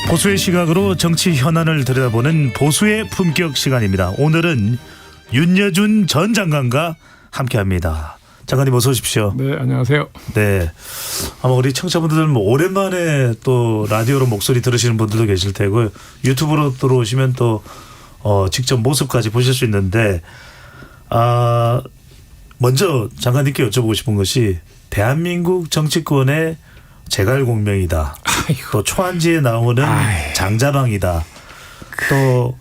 보수의 시각으로 정치 현안을 들여다보는 보수의 품격 시간입니다. 오늘은 윤여준 전 장관과 함께합니다. 장관님 어서 오십시오. 네, 안녕하세요. 네, 아마 우리 청취자분들 오랜만에 또 라디오로 목소리 들으시는 분들도 계실 테고 유튜브로 들어오시면 또 직접 모습까지 보실 수 있는데 먼저 장관님께 여쭤보고 싶은 것이 대한민국 정치권의 제갈공명이다. 또 초안지에 나오는 장자방이다. 또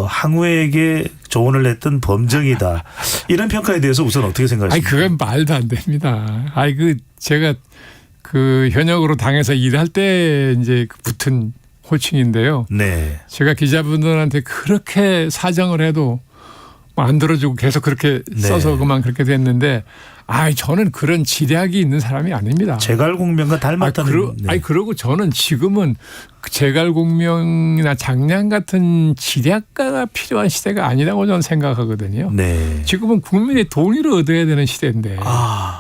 항우에게 조언을 했던 범정이다. 이런 평가에 대해서 우선 어떻게 생각하십니까? 그건 말도 안 됩니다. 제가 현역으로 당에서 일할 때 이제 붙은 호칭인데요. 네. 제가 기자분들한테 그렇게 사정을 해도 안 들어주고 계속 그렇게 써서 그만 그렇게 됐는데 저는 그런 지략이 있는 사람이 아닙니다. 제갈공명과 닮았다는. 그리고 저는 지금은 제갈공명이나 장량 같은 지략가가 필요한 시대가 아니라고 저는 생각하거든요. 네. 지금은 국민의 동의를 얻어야 되는 시대인데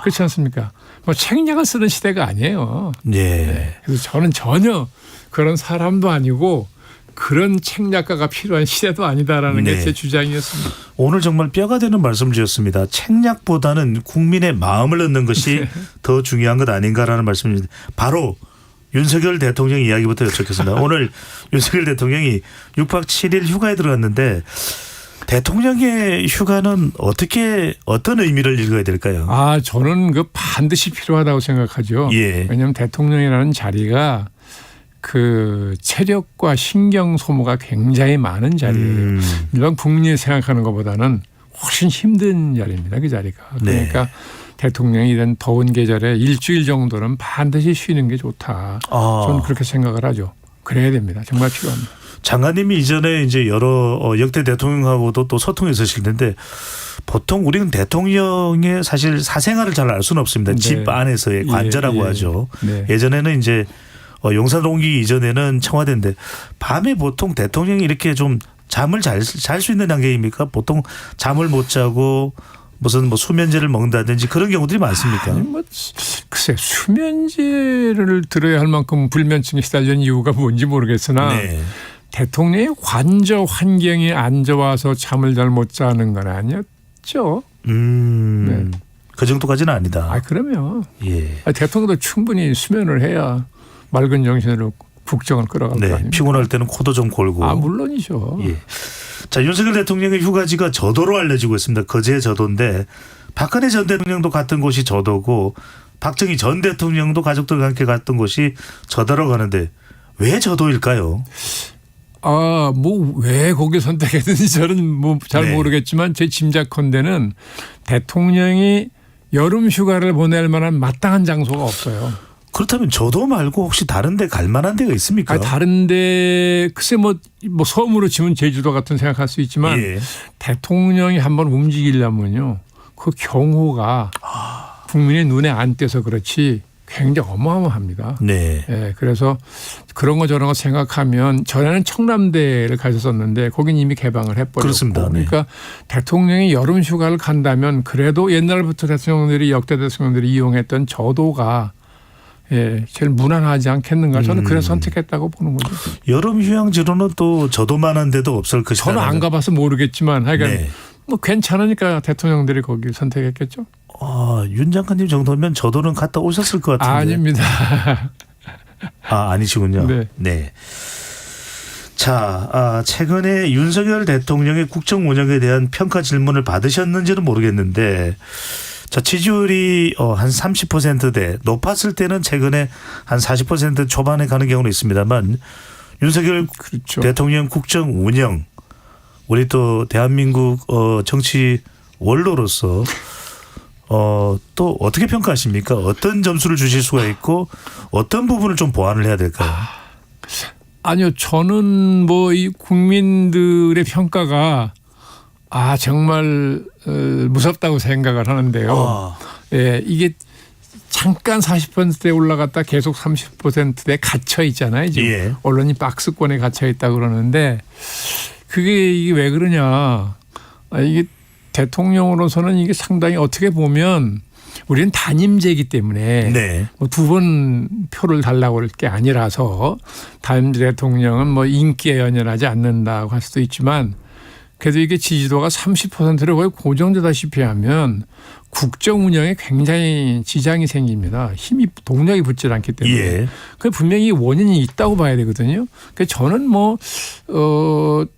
그렇지 않습니까? 책략을 쓰는 시대가 아니에요. 네. 그래서 저는 전혀 그런 사람도 아니고 그런 책략가가 필요한 시대도 아니다라는 게 제 주장이었습니다. 오늘 정말 뼈가 되는 말씀 주셨습니다. 책략보다는 국민의 마음을 얻는 것이 더 중요한 것 아닌가라는 말씀입니다. 바로 윤석열 대통령 이야기부터 여쭙겠습니다. 오늘 윤석열 대통령이 6박 7일 휴가에 들어갔는데 대통령의 휴가는 어떤 의미를 읽어야 될까요? 저는 반드시 필요하다고 생각하죠. 예. 왜냐하면 대통령이라는 자리가 체력과 신경 소모가 굉장히 많은 자리예요. 일반 국민이 생각하는 것보다는 훨씬 힘든 자리입니다. 그 자리가. 그러니까 네. 대통령이 이런 더운 계절에 일주일 정도는 반드시 쉬는 게 좋다. 저는 그렇게 생각을 하죠. 그래야 됩니다. 정말 필요합니다. 장관님이 이전에 이제 여러 역대 대통령하고도 또 소통이 있으실 텐데 보통 우리는 대통령의 사실 사생활을 잘 알 수는 없습니다. 네. 집 안에서의 관저라고 하죠. 네. 예전에는 이제 용산 옮기기 이전에는 청와대인데 밤에 보통 대통령이 이렇게 좀 잠을 잘 수 있는 단계입니까? 보통 잠을 못 자고 무슨 수면제를 먹는다든지 그런 경우들이 많습니까? 글쎄 수면제를 들어야 할 만큼 불면증에 시달리는 이유가 뭔지 모르겠으나 대통령의 관저 환경에 앉아와서 잠을 잘 못 자는 건 아니었죠. 네. 그 정도까지는 아니다. 그러면 예. 대통령도 충분히 수면을 해야 맑은 정신으로 국정을 끌어갈 거 아닙니까? 피곤할 때는 코도 좀 골고. 물론이죠. 예. 자, 윤석열 대통령의 휴가지가 저도로 알려지고 있습니다. 거제 저도인데 박근혜 전 대통령도 갔던 곳이 저도고 박정희 전 대통령도 가족들과 함께 갔던 곳이 저도로 가는데 왜 저도일까요? 왜 거기 선택했는지 저는 잘 모르겠지만 제 짐작컨대는 대통령이 여름 휴가를 보낼 만한 마땅한 장소가 없어요. 그렇다면 저도 말고 혹시 다른 데 갈 만한 데가 있습니까? 다른 데 글쎄 섬으로 치면 제주도 같은 생각할 수 있지만 대통령이 한번 움직이려면요. 그 경호가 국민의 눈에 안 띄어서 그렇지 굉장히 어마어마합니다. 네. 그래서 그런 거 저런 거 생각하면 전에는 청남대를 가셨었는데 거긴 이미 개방을 해버렸고. 그렇습니다. 그러니까 대통령이 여름 휴가를 간다면 그래도 옛날부터 역대 대통령들이 이용했던 저도가 제일 무난하지 않겠는가. 저는 그래서 선택했다고 보는 거죠. 여름 휴양지로는 또 저도만한 데도 없을 것이다. 저는 안 가봐서 모르겠지만 하여간 괜찮으니까 대통령들이 거기 선택했겠죠. 윤 장관님 정도면 저도는 갔다 오셨을 것 같은데. 아닙니다. 아니시군요. 네. 자, 최근에 윤석열 대통령의 국정 운영에 대한 평가 질문을 받으셨는지는 모르겠는데 자, 지지율이 한 30%대 높았을 때는 최근에 한 40% 초반에 가는 경우는 있습니다만 윤석열 대통령 국정 운영 우리 또 대한민국 정치 원로로서 또 어떻게 평가하십니까? 어떤 점수를 주실 수가 있고 어떤 부분을 좀 보완을 해야 될까요? 아니요. 저는 이 국민들의 평가가 정말 무섭다고 생각을 하는데요. 이게 잠깐 40%대 올라갔다 계속 30%대에 갇혀 있잖아요. 지금 언론이 박스권에 갇혀 있다고 그러는데 이게 왜 그러냐. 이게 대통령으로서는 이게 상당히 어떻게 보면 우리는 단임제이기 때문에 네. 뭐 2번 표를 달라고 할 게 아니라서 다음 대통령은 뭐 인기에 연연하지 않는다고 할 수도 있지만 그래도 이게 지지도가 30%를 거의 고정되다시피 하면 국정 운영에 굉장히 지장이 생깁니다. 힘이 동력이 붙지 않기 때문에. 예. 그 분명히 원인이 있다고 봐야 되거든요. 그래서 저는 뭐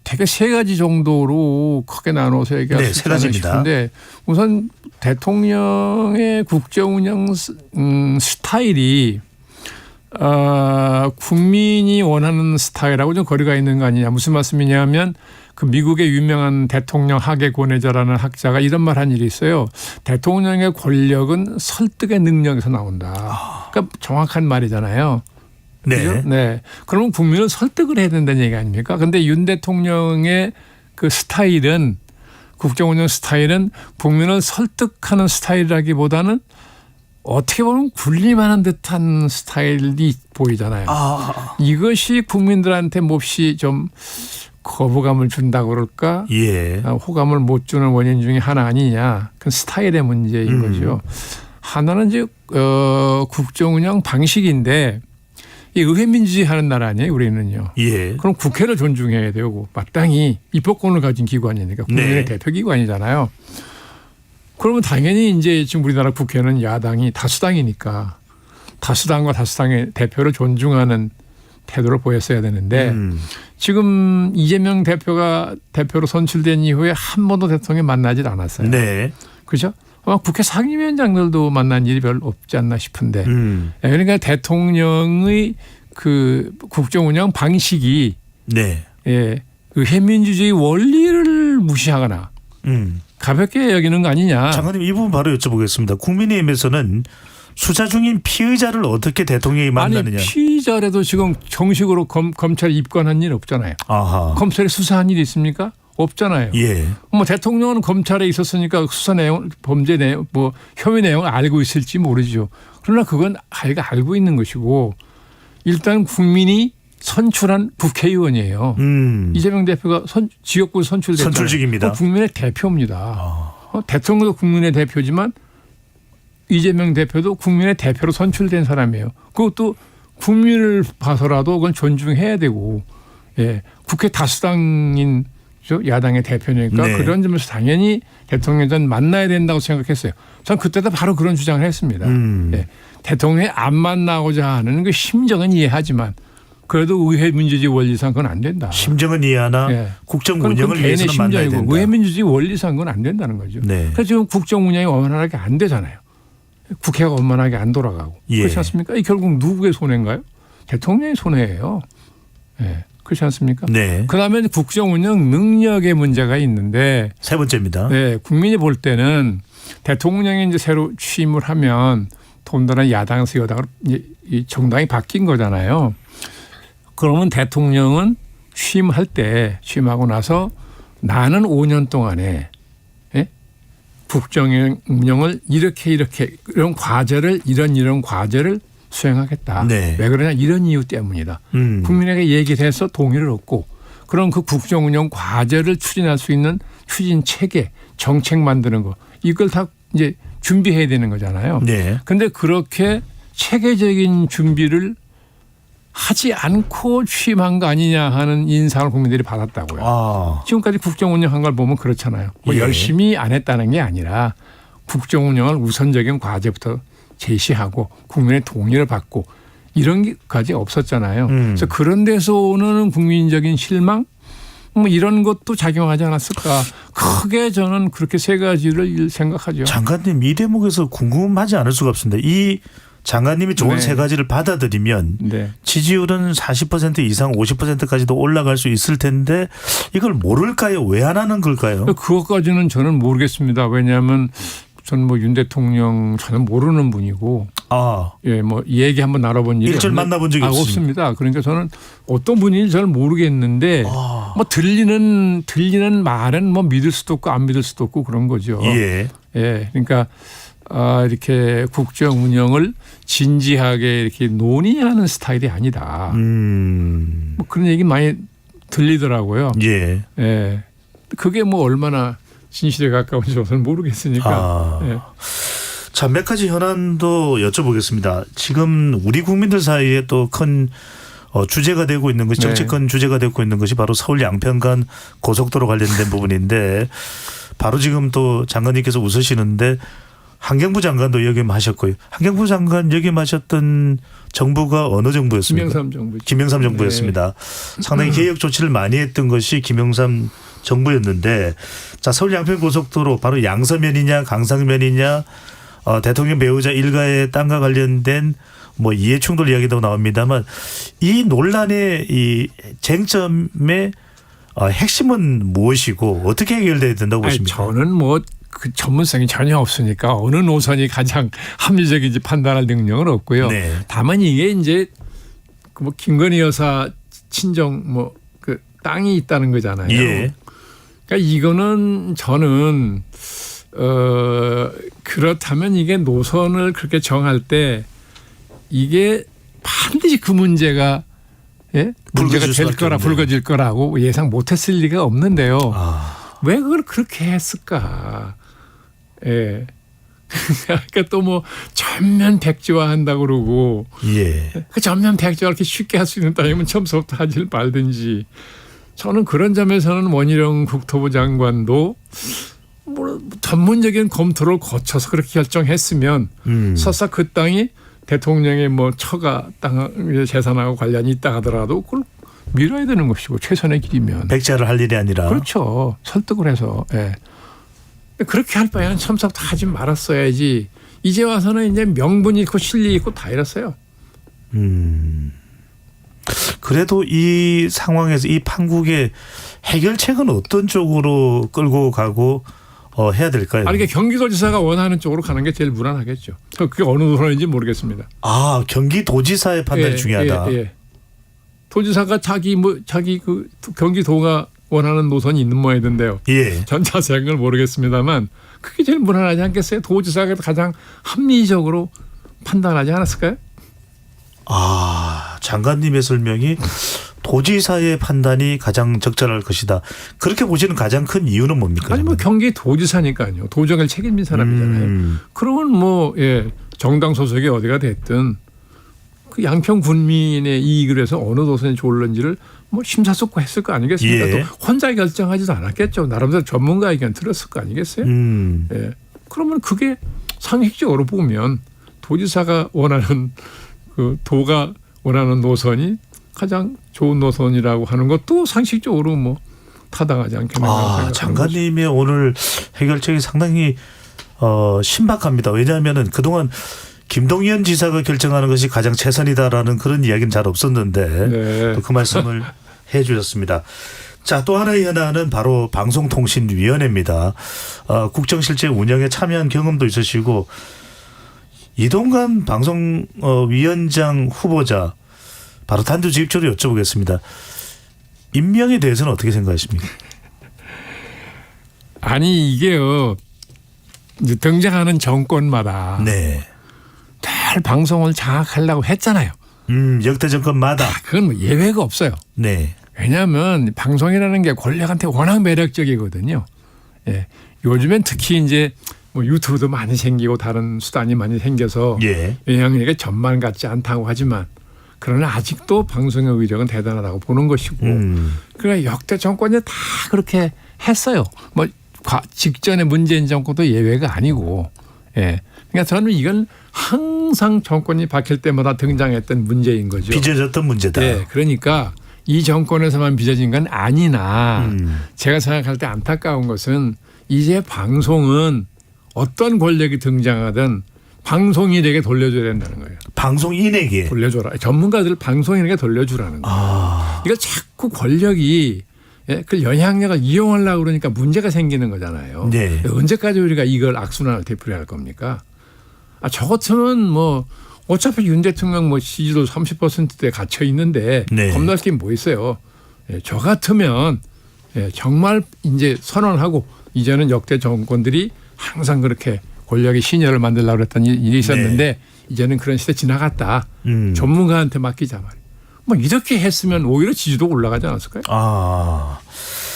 되게 3가지 정도로 크게 나눠서 얘기할 네, 수 세 있지 않나 가지입니다. 싶은데 우선 대통령의 국정 운영 스타일이 국민이 원하는 스타일하고 좀 거리가 있는 거 아니냐. 무슨 말씀이냐면 그 미국의 유명한 대통령 학의 권위자라는 학자가 이런 말 한 일이 있어요. 대통령의 권력은 설득의 능력에서 나온다. 그러니까 정확한 말이잖아요. 네. 그죠? 네. 그러면 국민을 설득을 해야 된다는 얘기 아닙니까? 그런데 윤 대통령의 그 스타일은 국정운영 스타일은 국민을 설득하는 스타일이라기보다는 어떻게 보면 군림하는 듯한 스타일이 보이잖아요. 이것이 국민들한테 몹시 좀 거부감을 준다고 그럴까? 예. 호감을 못 주는 원인 중에 하나 아니냐. 그 스타일의 문제인 거죠. 하나는 이제 국정운영 방식인데 이 의회민주주의 하는 나라 아니에요, 우리는요. 예. 그럼 국회를 존중해야 되고 마땅히 입법권을 가진 기관이니까 국민의 네. 대표 기관이잖아요. 그러면 당연히 이제 지금 우리나라 국회는 야당이 다수당이니까 다수당과 다수당의 대표를 존중하는 태도를 보였어야 되는데 지금 이재명 대표가 대표로 선출된 이후에 한 번도 대통령이 만나질 않았어요. 네. 그렇죠? 아마 국회 상임위원장들도 만난 일이 별로 없지 않나 싶은데 그러니까 대통령의 그 국정운영 방식이 네. 예, 의회민주주의 원리를 무시하거나 가볍게 여기는 거 아니냐. 장관님 이 부분 바로 여쭤보겠습니다. 국민의힘에서는 수사 중인 피의자를 어떻게 대통령이 만나느냐. 아니 피의자라도 지금 정식으로 검찰에 입건한 일 없잖아요. 아하. 검찰에 수사한 일이 있습니까? 없잖아요. 예. 뭐 대통령은 검찰에 있었으니까 수사 내용, 범죄 내용, 뭐 혐의 내용을 알고 있을지 모르죠. 그러나 그건 알고 있는 것이고 일단 국민이 선출한 국회의원이에요. 이재명 대표가 지역구 선출됐잖아요. 선출직입니다. 국민의 대표입니다. 대통령도 국민의 대표지만 이재명 대표도 국민의 대표로 선출된 사람이에요. 그것도 국민을 봐서라도 그건 존중해야 되고, 예, 국회 다수당인 야당의 대표니까 네. 그런 점에서 당연히 대통령전 만나야 된다고 생각했어요. 전 그때도 바로 그런 주장을 했습니다. 예, 대통령이 안 만나고자 하는 그 심정은 이해하지만 그래도 의회 민주주의 원리상 그건 안 된다. 심정은 이해하나 예. 국정 그건 운영을 개인의 위해서는 만나야 심정이고 된다. 의회 민주주의 원리상 그건 안 된다는 거죠. 네. 그래서 지금 국정 운영이 원만하게 안 되잖아요. 국회가 원만하게 안 돌아가고. 예. 그렇지 않습니까? 이 결국 누구의 손해인가요? 대통령의 손해예요. 예. 그렇지 않습니까? 네. 그다음에 국정 운영 능력의 문제가 있는데 세 번째입니다. 네, 국민이 볼 때는 대통령이 이제 새로 취임을 하면 돈다란 야당에서 여당으로 이제 이 정당이 바뀐 거잖아요. 그러면 대통령은 취임할 때 취임하고 나서 나는 5년 동안에 예? 국정 운영을 이렇게 이런 과제를 이런 과제를 수행하겠다. 네. 왜 그러냐 이런 이유 때문이다. 국민에게 얘기를 해서 동의를 얻고 그런 그 국정 운영 과제를 추진할 수 있는 추진 체계, 정책 만드는 거 이걸 다 이제 준비해야 되는 거잖아요. 네. 그런데 그렇게 체계적인 준비를 하지 않고 취임한 거 아니냐 하는 인상을 국민들이 받았다고요. 지금까지 국정 운영한 걸 보면 그렇잖아요. 뭐 예. 열심히 안 했다는 게 아니라 국정 운영을 우선적인 과제부터 제시하고 국민의 동의를 받고 이런 게까지 없었잖아요. 그래서 그런 데서 오는 국민적인 실망 뭐 이런 것도 작용하지 않았을까. 크게 저는 그렇게 세 가지를 생각하죠. 장관님 이 대목에서 궁금하지 않을 수가 없습니다. 이 장관님이 좋은 네. 세 가지를 받아들이면 네. 지지율은 40% 이상 50%까지도 올라갈 수 있을 텐데 이걸 모를까요? 왜 안 하는 걸까요? 그것까지는 저는 모르겠습니다. 왜냐하면 저는 뭐 윤 대통령 저는 모르는 분이고, 예, 뭐 얘기 한번 나눠본 일이 일절 만나본 적이 없습니다. 그러니까 저는 어떤 분인지 잘 모르겠는데, 뭐 들리는 말은 뭐 믿을 수도 없고 안 믿을 수도 없고 그런 거죠. 예. 예, 그러니까 이렇게 국정 운영을 진지하게 이렇게 논의하는 스타일이 아니다. 뭐 그런 얘기 많이 들리더라고요. 예. 예, 그게 뭐 얼마나 진실에 가까운지 저는 모르겠으니까. 예. 자, 몇 가지 현안도 여쭤보겠습니다. 지금 우리 국민들 사이에 또 큰 주제가 되고 있는 것이 정치권 주제가 되고 있는 것이 바로 서울 양평간 고속도로 관련된 부분인데 바로 지금 또 장관님께서 웃으시는데 환경부 장관도 역임하셨고요. 환경부 장관 역임하셨던 정부가 어느 정부였습니까? 김영삼 정부. 김영삼 정부였습니다. 상당히 개혁 조치를 많이 했던 것이 김영삼 정부였는데 자, 서울 양평 고속도로 바로 양서면이냐 강상면이냐 대통령 배우자 일가의 땅과 관련된 뭐 이해 충돌 이야기도 나옵니다만 이 논란의 이 쟁점의 핵심은 무엇이고 어떻게 해결돼야 된다고 보십니까? 저는 뭐 그 전문성이 전혀 없으니까 어느 노선이 가장 합리적인지 판단할 능력은 없고요. 네. 다만 이게 이제 뭐 김건희 여사 친정 뭐 그 땅이 있다는 거잖아요. 예. 그러니까 이거는 저는 그렇다면 이게 노선을 그렇게 정할 때 이게 반드시 그 문제가 문제가 될 거라 불거질 거라고 예상 못했을 리가 없는데요. 왜 그걸 그렇게 했을까? 예. 그러니까 또 뭐 전면 백지화 한다고 그러고 그 전면 백지화 이렇게 쉽게 할 수 있는 땅이면 처음부터 하질 말든지 저는 그런 점에서는 원희룡 국토부 장관도 뭐 전문적인 검토를 거쳐서 그렇게 결정했으면 설사 그 땅이 대통령의 뭐 처가 땅 재산하고 관련이 있다 하더라도 그걸 밀어야 되는 것이고 최선의 길이면 백지화를 할 일이 아니라 그렇죠. 설득을 해서 그렇게 할 바에는 처음부터 하지 말았어야지. 이제 와서는 이제 명분이 있고 실리 있고 다 이랬어요. 그래도 이 상황에서 이 판국의 해결책은 어떤 쪽으로 끌고 가고 해야 될까요? 그러니까 경기도지사가 원하는 쪽으로 가는 게 제일 무난하겠죠. 그게 어느 노선인지 모르겠습니다. 경기도지사의 판단이 중요하다. 도지사가 자기 그 경기도가 원하는 노선이 있는 모양이던데요. 전 자세한 걸 모르겠습니다만 그게 제일 무난하지 않겠어요? 도지사가 가장 합리적으로 판단하지 않았을까요? 장관님의 설명이 도지사의 판단이 가장 적절할 것이다. 그렇게 보시는 가장 큰 이유는 뭡니까? 아니 뭐 경기도지사니까요. 도정을 책임진 사람이잖아요. 그러면 뭐 정당 소속이 어디가 됐든 그 양평 군민의 이익을 위해서 어느 노선이 좋을런지를 뭐 심사숙고했을 거 아니겠습니까? 또 혼자 결정하지도 않았겠죠. 나름대로 전문가 의견 들었을 거 아니겠어요? 그러면 그게 상식적으로 보면 도지사가 원하는 그 도가 원하는 노선이 가장 좋은 노선이라고 하는 것도 상식적으로 뭐 타당하지 않겠나. 장관님의 오늘 해결책이 상당히 신박합니다. 왜냐하면은 그동안 김동연 지사가 결정하는 것이 가장 최선이다라는 그런 이야기는 잘 없었는데 또 그 말씀을 해 주셨습니다. 자, 또 하나의 현안은 바로 방송통신위원회입니다. 국정실제 운영에 참여한 경험도 있으시고 이동관 방송위원장 후보자 바로 단도직입적으로 여쭤보겠습니다. 임명에 대해서는 어떻게 생각하십니까? 아니 이게요. 등장하는 정권마다 늘 방송을 장악하려고 했잖아요. 역대 정권마다. 그건 뭐 예외가 없어요. 왜냐하면 방송이라는 게 권력한테 워낙 매력적이거든요. 요즘엔 특히 이제 뭐 유튜브도 많이 생기고 다른 수단이 많이 생겨서 영향력이 전만 같지 않다고 하지만 그러나 아직도 방송의 위력은 대단하다고 보는 것이고 그러나 역대 정권이 다 그렇게 했어요. 뭐 직전에 문재인 정권도 예외가 아니고 그러니까 저는 이건 항상 정권이 바뀔 때마다 등장했던 문제인 거죠. 빚어졌던 문제다. 그러니까 이 정권에서만 빚어진 건 아니나 제가 생각할 때 안타까운 것은 이제 방송은 어떤 권력이 등장하든 방송인에게 돌려줘야 된다는 거예요. 방송인에게? 돌려줘라. 전문가들 방송인에게 돌려주라는 거예요. 이거 자꾸 권력이 그 영향력을 이용하려고 그러니까 문제가 생기는 거잖아요. 언제까지 우리가 이걸 악순환을 되풀이할 겁니까? 저 같으면 뭐 어차피 윤 대통령 뭐 지지도 30%대 갇혀 있는데 겁날 게 뭐 있어요. 저 같으면 정말 이제 선언하고 이제는 역대 정권들이 항상 그렇게 권력의 신여를 만들려고 했던 일이 있었는데 이제는 그런 시대 지나갔다. 전문가한테 맡기자 말이에요. 뭐 이렇게 했으면 오히려 지지도 올라가지 않았을까요?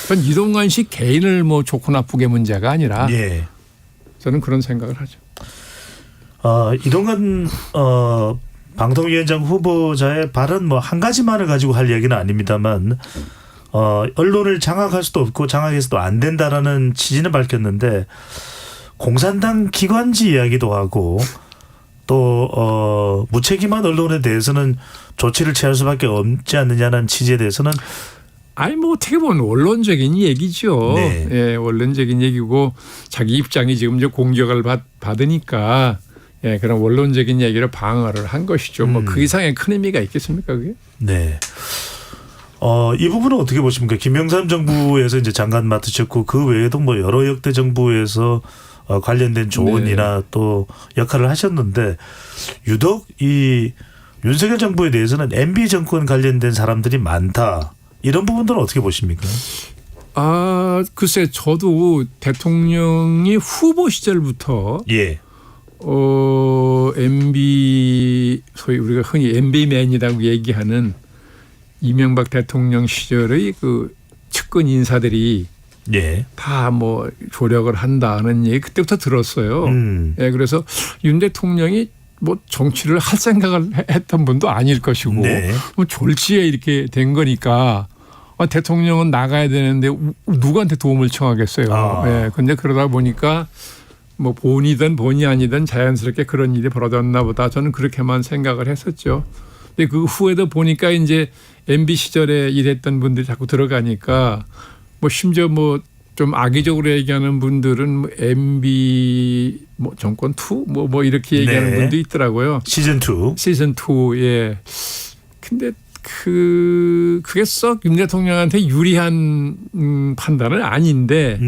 그건 이동관 씨 개인을 뭐 좋고 나쁘게 문제가 아니라 저는 그런 생각을 하죠. 이동관 방통위원장 후보자의 발언 뭐 한 가지만을 가지고 할 얘기는 아닙니다만 언론을 장악할 수도 없고 장악해서도 안 된다라는 취지는 밝혔는데 공산당 기관지 이야기도 하고 또 무책임한 언론에 대해서는 조치를 취할 수밖에 없지 않느냐는 취지에 대해서는 아니 뭐 어떻게 보면 원론적인 얘기죠. 네. 예, 원론적인 얘기고 자기 입장이 지금 이제 공격을 받으니까 예, 그런 원론적인 얘기를 방어를 한 것이죠. 뭐 그 이상의 큰 의미가 있겠습니까, 그게? 네. 이 부분은 어떻게 보십니까? 김영삼 정부에서 이제 장관 맡으셨고 그 외에도 뭐 여러 역대 정부에서 관련된 조언이나 네. 또 역할을 하셨는데 유독 이 윤석열 정부에 대해서는 MB 정권 관련된 사람들이 많다. 이런 부분들은 어떻게 보십니까? 글쎄 저도 대통령이 후보 시절부터 예. MB 소위 우리가 흔히 MB맨이라고 얘기하는 이명박 대통령 시절의 그 측근 인사들이 예. 다 뭐 조력을 한다는 얘기 그때부터 들었어요. 예, 그래서 윤 대통령이 뭐 정치를 할 생각을 했던 분도 아닐 것이고 네. 뭐 졸지에 이렇게 된 거니까 대통령은 나가야 되는데 누구한테 도움을 청하겠어요. 예, 근데 그러다 보니까 뭐 본이든 본이 아니든 자연스럽게 그런 일이 벌어졌나 보다. 저는 그렇게만 생각을 했었죠. 근데 그 후에도 보니까 이제 MB 시절에 일했던 분들이 자꾸 들어가니까 뭐 심지어 뭐 좀 악의적으로 얘기하는 분들은 뭐 MB 뭐 정권 2 뭐 이렇게 얘기하는 네. 분도 있더라고요. 시즌 2. 시즌 2. 예. 근데 그게 썩 윤 대통령한테 유리한 판단은 아닌데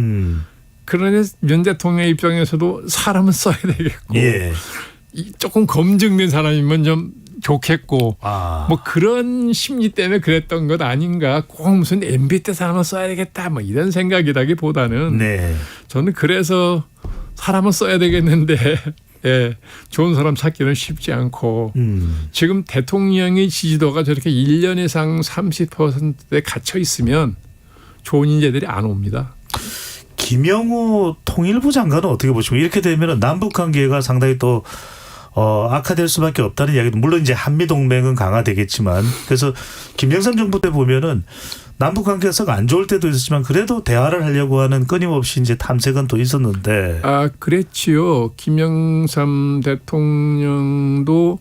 그러니 윤 대통령 입장에서도 사람은 써야 되겠고 예. 조금 검증된 사람이면 좀 좋겠고 뭐 그런 심리 때문에 그랬던 것 아닌가. 꼭 무슨 MB 때 사람은 써야 되겠다 뭐 이런 생각이라기보다는 네. 저는 그래서 사람은 써야 되겠는데 예, 좋은 사람 찾기는 쉽지 않고 지금 대통령의 지지도가 저렇게 1년 이상 30%에 갇혀 있으면 좋은 인재들이 안 옵니다. 김영호 통일부 장관은 어떻게 보십니까? 이렇게 되면 남북 관계가 상당히 또 악화될 수밖에 없다는 이야기도 물론 이제 한미 동맹은 강화되겠지만 그래서 김영삼 정부 때 보면은 남북 관계가 썩 안 좋을 때도 있었지만 그래도 대화를 하려고 하는 끊임없이 이제 탐색은 또 있었는데. 그랬지요. 김영삼 대통령도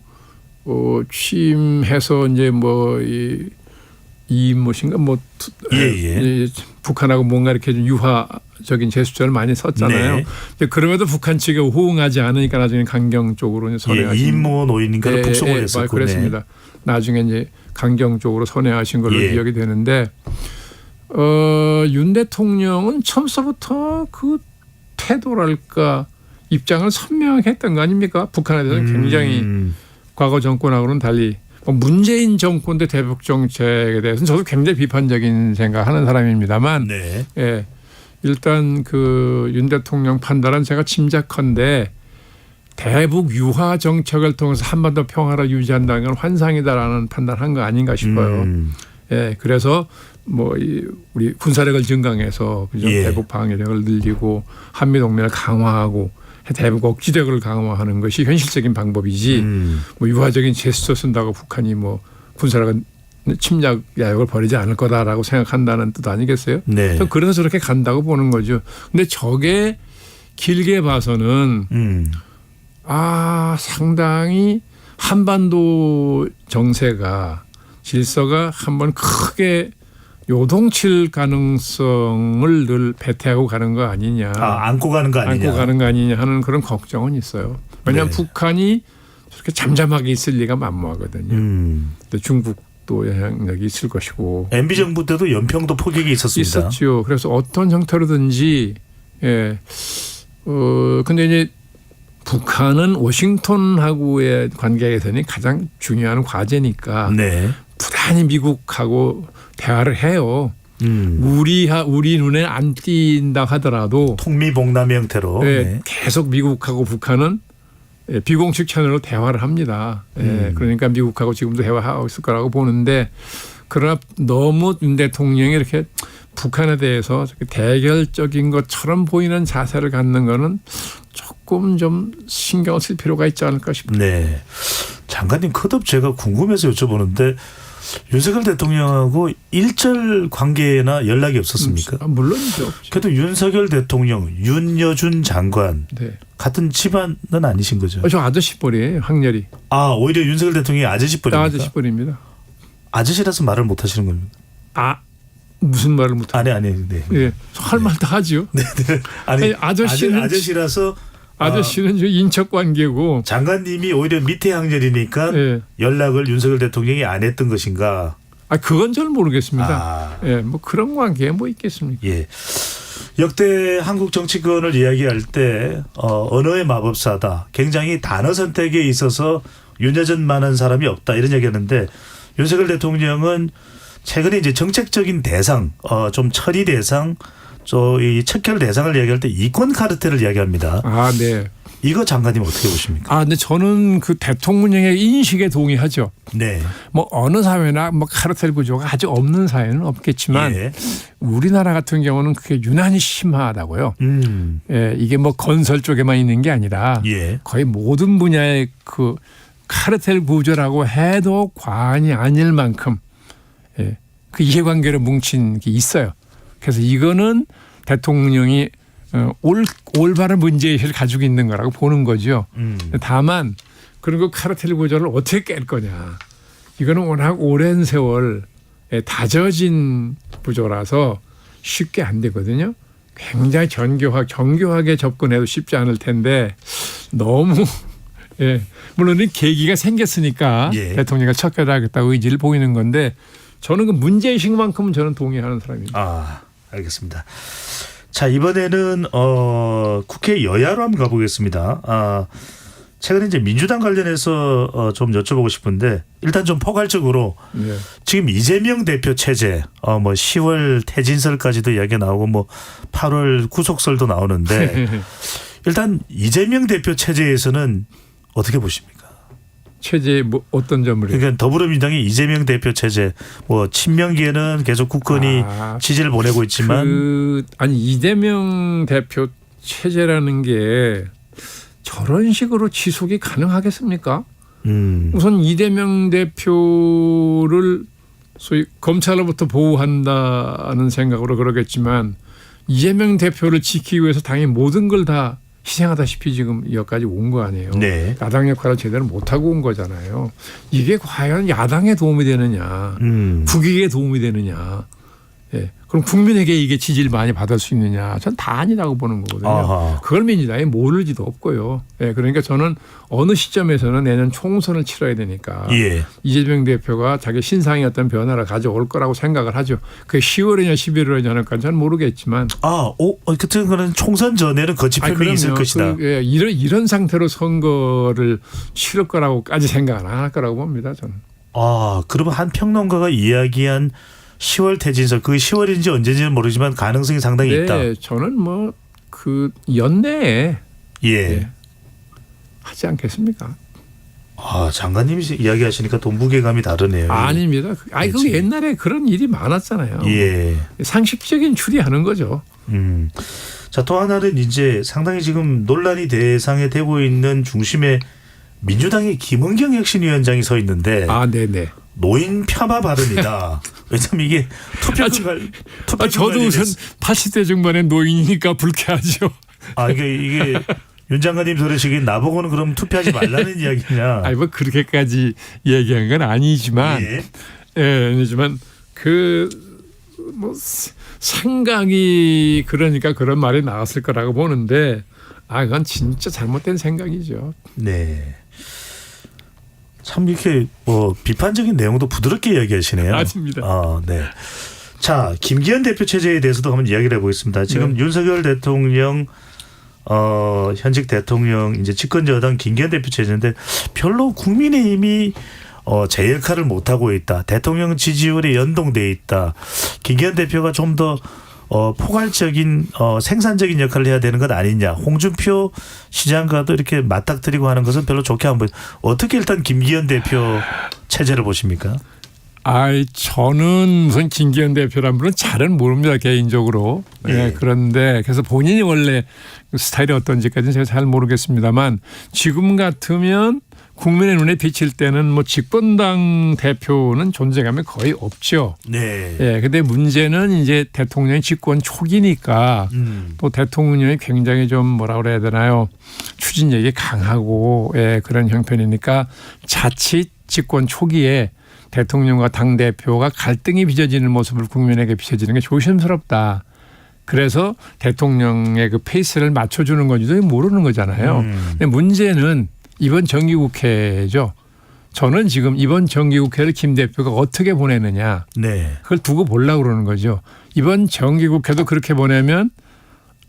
취임해서 이제 뭐 이 무엇인가 뭐 예. 북한하고 뭔가 이렇게 좀 유화적인 제스처를 많이 썼잖아요. 네. 그럼에도 북한 측이 호응하지 않으니까 나중에 강경 쪽으로 선회하신. 이인모 노인인가를 북송을 했었고. 그렇습니다. 나중에 이제 강경 쪽으로 선회하신 걸로 기억이 되는데 윤 대통령은 처음서부터 그 태도랄까 입장을 선명하게 했던 거 아닙니까? 북한에 대해서 굉장히 과거 정권하고는 달리 문재인 정권 때 대북 정책에 대해서는 저도 굉장히 비판적인 생각하는 사람입니다만 네. 예, 일단 그 윤 대통령 판단은 제가 짐작컨대 대북 유화 정책을 통해서 한반도 평화를 유지한다는 건 환상이다라는 판단한 거 아닌가 싶어요. 예, 그래서 뭐 우리 군사력을 증강해서 대북 방위력을 늘리고 한미 동맹을 강화하고 대북 억지력을 강화하는 것이 현실적인 방법이지 뭐 유화적인 제스처 쓴다고 북한이 뭐 군사력을 침략 야욕을 벌이지 않을 거다라고 생각한다는 뜻 아니겠어요? 네. 그래서 저렇게 간다고 보는 거죠. 근데 저게 길게 봐서는 상당히 한반도 정세가 질서가 한번 크게 요동칠 가능성을 늘 배태하고 가는 거 아니냐. 안고 가는 거 아니냐. 안고 가는 거 아니냐 하는 그런 걱정은 있어요. 왜냐하면 북한이 저렇게 잠잠하게 있을 리가 만무하거든요. 근데 중국도 영향력이 있을 것이고. MB 정부 때도 연평도 포격이 있었습니다. 있었죠. 그래서 어떤 형태로든지 근데 이제 북한은 워싱턴하고의 관계에서는 가장 중요한 과제니까 부단히 미국하고 대화를 해요. 우리 눈에 안 띈다 하더라도 통미봉남 형태로 계속 미국하고 북한은 비공식 채널로 대화를 합니다. 그러니까 미국하고 지금도 대화하고 있을 거라고 보는데 그러나 너무 윤 대통령이 이렇게 북한에 대해서 대결적인 것처럼 보이는 자세를 갖는 거는 조금 좀 신경을 쓸 필요가 있지 않을까 싶어요. 네. 장관님 커덕 제가 궁금해서 여쭤보는데 윤석열 대통령하고 일절 관계나 연락이 없었습니까? 물론이죠. 그래도 윤석열 대통령, 윤여준 장관 네. 같은 집안은 아니신 거죠? 저 아저씨 뻘이에요. 학렬이. 아 오히려 윤석열 대통령이 아저씨 뻘입니까? 아저씨 뻘입니다. 아저씨라서 말을 못 하시는 겁니다. 아 무슨 말을 못 하죠? 아니. 네. 예, 할 말 다 하죠. 네. 아니 아저씨라서 아저씨는 저 인척 관계고 장관님이 오히려 밑에 학렬이니까 예. 연락을 윤석열 대통령이 안 했던 것인가? 그건 잘 모르겠습니다. 아. 예, 뭐 그런 관계 뭐 있겠습니까? 예. 역대 한국 정치권을 이야기할 때 언어의 마법사다. 굉장히 단어 선택에 있어서 윤여전만한 사람이 없다 이런 얘기했는데 윤석열 대통령은 최근에 이제 정책적인 대상, 좀 처리 대상, 이 척결 대상을 이야기할 때 이권 카르텔을 이야기합니다. 아, 네. 이거 장관님 어떻게 보십니까? 근데 저는 그 대통령의 인식에 동의하죠. 네. 뭐 어느 사회나 뭐 카르텔 구조가 아직 없는 사회는 없겠지만 예. 우리나라 같은 경우는 그게 유난히 심하다고요. 예, 이게 뭐 건설 쪽에만 있는 게 아니라 예. 거의 모든 분야의 그 카르텔 구조라고 해도 과언이 아닐 만큼 예, 그 이해관계로 뭉친 게 있어요. 그래서 이거는 대통령이 올바른 문제의식을 가지고 있는 거라고 보는 거죠. 다만 그런 그 카르텔 구조를 어떻게 깰 거냐. 이거는 워낙 오랜 세월 다져진 구조라서 쉽게 안 되거든요. 굉장히 정교하게 접근해도 쉽지 않을 텐데 너무 예, 물론 계기가 생겼으니까 예. 대통령이 척결하겠다 의지를 보이는 건데 저는 그 문제의식만큼은 저는 동의하는 사람입니다. 알겠습니다. 자 이번에는 국회 여야로 한번 가보겠습니다. 최근에 이제 민주당 관련해서 좀 여쭤보고 싶은데 일단 좀 포괄적으로 네. 지금 이재명 대표 체제 뭐 10월 퇴진설까지도 이야기 나오고 뭐 8월 구속설도 나오는데 일단 이재명 대표 체제에서는 어떻게 보십니까? 체제의 뭐 어떤 점을 그러니까 더불어민주당의 이재명 대표 체제 뭐 친명계는 계속 굳건히 지지를 보내고 있지만 이재명 대표 체제라는 게 저런 식으로 지속이 가능하겠습니까? 우선 이재명 대표를 소위 검찰로부터 보호한다는 생각으로 그러겠지만 이재명 대표를 지키기 위해서 당연히 모든 걸 다 희생하다시피 지금 여기까지 온 거 아니에요. 네. 야당 역할을 제대로 못하고 온 거잖아요. 이게 과연 야당에 도움이 되느냐 국익에 도움이 되느냐. 예. 그럼 국민에게 이게 지지를 많이 받을 수 있느냐. 전 다 아니라고 보는 거거든요. 아하. 그걸 민주당이 모를지도 없고요. 예. 그러니까 저는 어느 시점에서는 내년 총선을 치러야 되니까 예. 이재명 대표가 자기 신상의 어떤 변화를 가져올 거라고 생각을 하죠. 그게 10월이냐 11월이냐는 저는 모르겠지만. 그때 그는 총선 전에는 거치 표명이 있을 것이다. 이런 상태로 선거를 치를 거라고까지 생각은 안 할 거라고 봅니다. 저는. 그러면 한 평론가가 이야기한 10월 퇴진설 그 10월인지 언제인지는 모르지만 가능성이 상당히 있다. 네, 저는 뭐 그 연내에 하지 않겠습니까? 장관님이 이야기하시니까 또 무게감이 다르네요. 아닙니다. 그 옛날에 그런 일이 많았잖아요. 예. 상식적인 추리하는 거죠. 자, 또 하나는 이제 상당히 지금 논란이 대상에 되고 있는 중심에 민주당의 김은경 혁신위원장이 서 있는데. 네네. 노인 폄하 발언이다. 왜냐하면 이게 투표 저도 우선 80대 중반의 노인이니까 불쾌하죠. 이게 윤 장관님 들으시기에 나보고는 그럼 투표하지 말라는 이야기냐. 뭐 그렇게까지 얘기한 건 아니지만, 아니지만 뭐 생각이 그러니까 그런 말이 나왔을 거라고 보는데, 그건 진짜 잘못된 생각이죠. 네. 참 이렇게 비판적인 내용도 부드럽게 이야기하시네요. 맞습니다. 네. 자, 김기현 대표 체제에 대해서도 한번 이야기를 해보겠습니다. 지금 윤석열 대통령 현직 대통령 이제 집권 여당 김기현 대표 체제인데 별로 국민의힘이 제 역할을 못 하고 있다. 대통령 지지율에 연동돼 있다. 김기현 대표가 좀 더 포괄적인 생산적인 역할을 해야 되는 것 아니냐. 홍준표 시장과도 이렇게 맞닥뜨리고 하는 것은 별로 좋게 안 보여요. 어떻게 일단 김기현 대표 체제를 보십니까? 저는 무슨 김기현 대표란 분은 잘은 모릅니다, 개인적으로. 네, 그런데 그래서 본인이 원래 스타일이 어떤지까지는 제가 잘 모르겠습니다만 지금 같으면 국민의 눈에 비칠 때는 뭐 집권당 대표는 존재감이 거의 없죠. 네. 예, 근데 문제는 이제 대통령이 집권 초기니까 또 대통령이 굉장히 좀 뭐라 그래야 되나요? 추진력이 강하고 그런 형편이니까 자칫 집권 초기에 대통령과 당대표가 갈등이 빚어지는 모습을 국민에게 비춰지는 게 조심스럽다. 그래서 대통령의 그 페이스를 맞춰주는 건지도 모르는 거잖아요. 근데 문제는 이번 정기국회죠. 저는 지금 이번 정기국회를 김 대표가 어떻게 보내느냐. 네. 그걸 두고 보려고 그러는 거죠. 이번 정기국회도 그렇게 보내면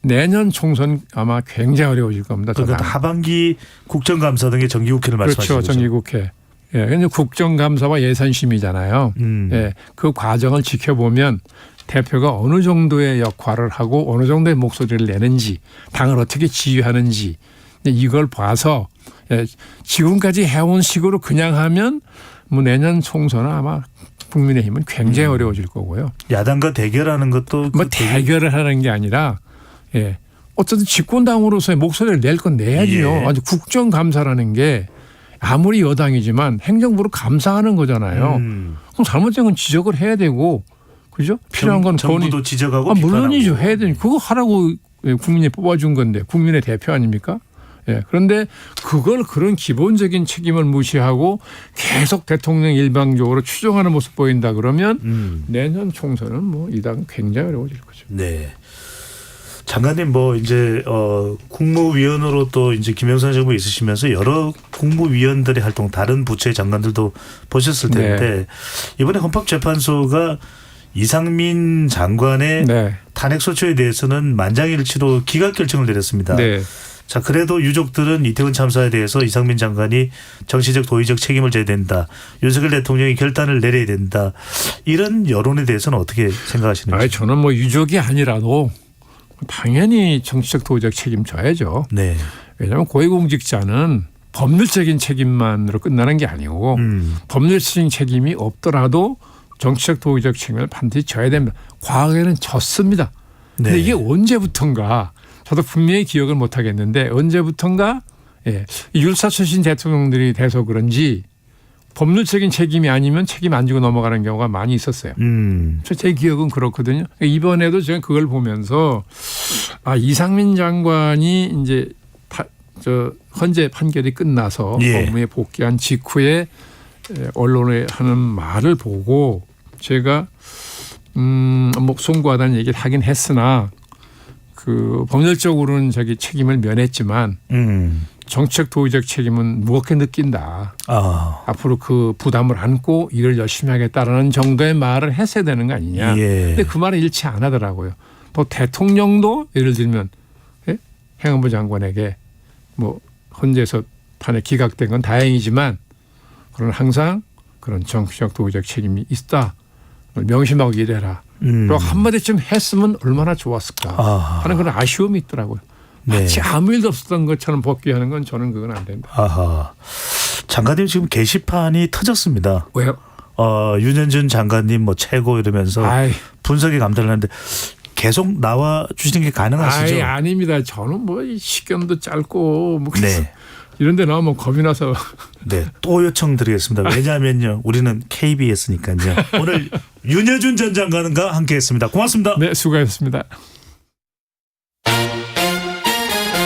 내년 총선 아마 굉장히 어려워질 겁니다. 그러니까 하반기 국정감사 등의 정기국회를 말씀하시는 그렇죠. 거죠. 정기국회. 예, 근데 국정감사와 예산심의잖아요. 예, 그 과정을 지켜보면 대표가 어느 정도의 역할을 하고 어느 정도의 목소리를 내는지 당을 어떻게 지휘하는지 이걸 봐서 지금까지 해온 식으로 그냥 하면 뭐 내년 총선은 아마 국민의힘은 굉장히 어려워질 거고요. 야당과 대결하는 것도 뭐 대결을 하는 게 아니라 어쨌든 집권당으로서의 목소리를 낼 건 내야지요. 아주 국정감사라는 게 아무리 여당이지만 행정부로 감사하는 거잖아요. 그럼 잘못된 건 지적을 해야 되고 그죠? 필요한 건 정부도 지적하고 물론이죠. 비판하고. 해야 되니 그거 하라고 국민이 뽑아준 건데 국민의 대표 아닙니까? 그런데 그걸 그런 기본적인 책임을 무시하고 계속 대통령 일방적으로 추종하는 모습 보인다 그러면 내년 총선은 뭐 이 당 굉장히 어려워질 거죠. 네. 장관님 뭐 이제 국무위원으로 또 이제 김영삼 정부에 있으시면서 여러 국무위원들의 활동 다른 부처의 장관들도 보셨을 텐데 이번에 헌법재판소가 이상민 장관의 탄핵 소추에 대해서는 만장일치로 기각 결정을 내렸습니다. 자, 그래도 유족들은 이태원 참사에 대해서 이상민 장관이 정치적 도의적 책임을 져야 된다. 윤석열 대통령이 결단을 내려야 된다. 이런 여론에 대해서는 어떻게 생각하시는지. 저는 뭐 유족이 아니라도 당연히 정치적 도의적 책임져야죠. 네. 왜냐하면 고위공직자는 법률적인 책임만으로 끝나는 게 아니고 법률적인 책임이 없더라도 정치적 도의적 책임을 반드시 져야 됩니다. 과거에는 졌습니다. 근데 이게 언제부턴가 저도 분명히 기억을 못 하겠는데 언제부턴가 율사 출신 대통령들이 돼서 그런지 법률적인 책임이 아니면 책임 안 지고 넘어가는 경우가 많이 있었어요. 제 기억은 그렇거든요. 이번에도 제가 그걸 보면서 이상민 장관이 이제 헌재 판결이 끝나서 법무에 복귀한 직후에 언론에 하는 말을 보고 제가 뭐 송구하다는 얘기를 하긴 했으나 그 법률적으로는 자기 책임을 면했지만 정치적 도의적 책임은 무겁게 느낀다. 앞으로 그 부담을 안고 일을 열심히 하겠다라는 정도의 말을 했어야 되는 거 아니냐. 근데 그 말을 일치 안 하더라고요. 또 대통령도 예를 들면 행안부 장관에게 뭐 헌재에서 탄핵 기각된 건 다행이지만 그런 항상 그런 정치적 도의적 책임이 있다. 명심하고 일해라. 그리고 한마디쯤 했으면 얼마나 좋았을까 하는 그런 아쉬움이 있더라고요. 마치 아무 일도 없었던 것처럼 복귀하는 건 저는 그건 안 된다. 장관님 지금 게시판이 터졌습니다. 왜요? 윤현준 장관님 뭐 최고 이러면서 분석에 감탄을 하는데 계속 나와 주시는 게 가능하시죠? 아닙니다. 저는 뭐 식견도 짧고 뭐 이런 데 나오면 겁이 나서. 네, 또 요청드리겠습니다. 왜냐하면요. 우리는 KBS니까요. 오늘 윤여준 전 장관과 함께했습니다. 고맙습니다. 네, 수고하셨습니다.